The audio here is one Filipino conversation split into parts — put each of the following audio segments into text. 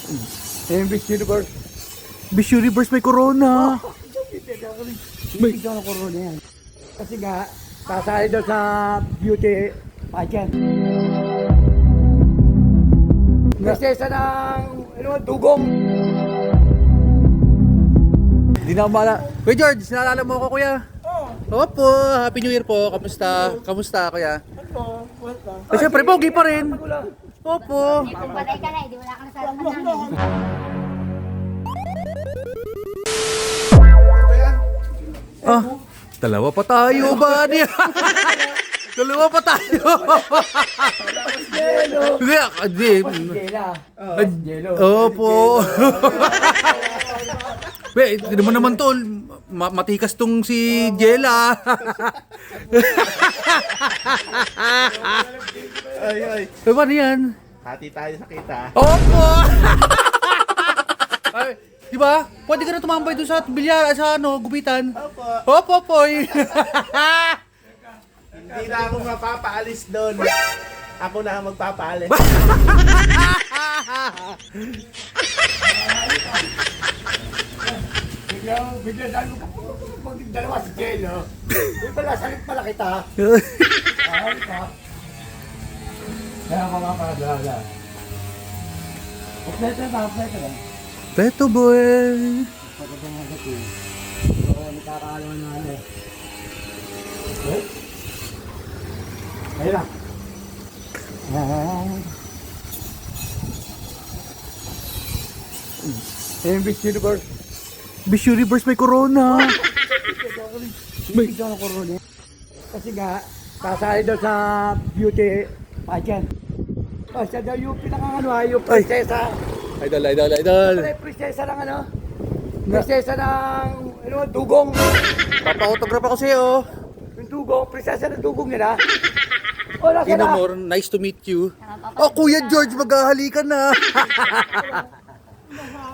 Miss Universe. Miss Universe may corona. May ito na corona yan. Kasi nga, sasali daw sa beauty pageant. Prinsesa ng dugong. Di na ako maalala. Kuya George, naalala mo ako kuya? Oo. Opo, Happy New Year po. Kamusta? Kamusta kuya? Opo, welcome. Siyempre, pogi pa rin. Opo. Kung patay ka na, hindi wala kang nasalaman namin. Ah, dalawa pa tayo ba niya? Dalawa pa tayo. Hindi. Jela. Jelo. Opo. Hindi mo naman tol. Matikas tong si Jela. Ay. Ano yan? Hati tayo sa kita. Opo! Ay, di ba? Pwede ka na tumambay doon sa bilyar, sa gubitan. Opo. Opo, poy. Hindi na ako mapapaalis doon. Ako na ang magpapaalis. Bigla dahil mo pag dalawa si Jelo. Di pala, sakit pala kita. Ahal ka. Kaya mga kadala. Update na. Peto boy. Pagkatang nga kasi. So, nakakaalaman na ano eh. Eh? Ayun na. Miss Universe. Miss Universe may corona. May ito na corona. Kasi nga, sasali daw sa beauty pageant. Siya daw yung yung prinsesa. Idol. Prinsesa ng prinsesa ng dugong. Papa-autograph ako sa'yo. Yung dugong, prinsesa ng dugong nila. Wala ka na. Tinamor, nice to meet you. Oh, Kuya George, maghahalikan na.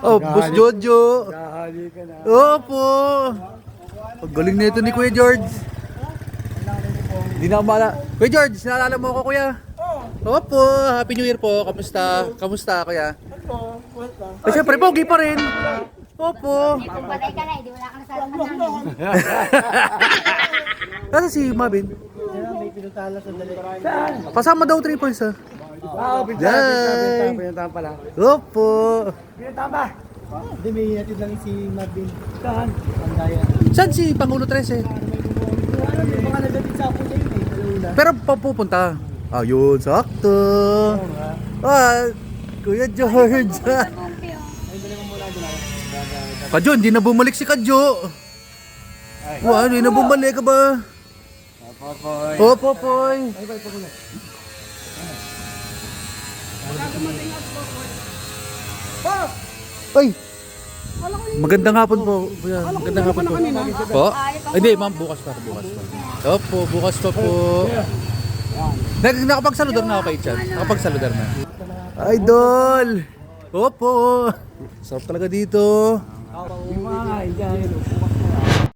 Oh, Boss Jojo. Kahali ka na. Opo. Ang galing na ito ni Kuya George. Di na ako maalala. Kuya George, naalala mo ako kuya? Opo, Happy New Year po. Kamusta? Kamusta kuya? Opo, welcome. Siyempre, pogi pa rin. Opo. Kung patay ka na, hindi wala kang nasalaman namin. Kasi si Mabin. May pinutala sa dali. Saan? Pasama daw 3 points ah. Pinuntahan pa lang. Opo. Pinuntahan ba? Hindi, may hatid lang si Marvin. Saan? Pandayan. Saan si Pangulo 13? May mga nagatid sa apo niya yun eh. Kalula. Pero papupunta. Ayun, sakto. Ah, Kuya George. Kadyo, hindi na bumalik si Kadyo. Wow, hindi na bumalik ka ba? Opo, poy. Ay! Magandang hapon po. Kuya. Magandang hapon po. Po? Ay, hindi, ma'am, bukas pa. Opo, bukas pa po. Nakapagsaludar na ako kay Chan. Nakapagsaludar na. Idol! Opo! Sarap talaga dito. Yung mga dyan.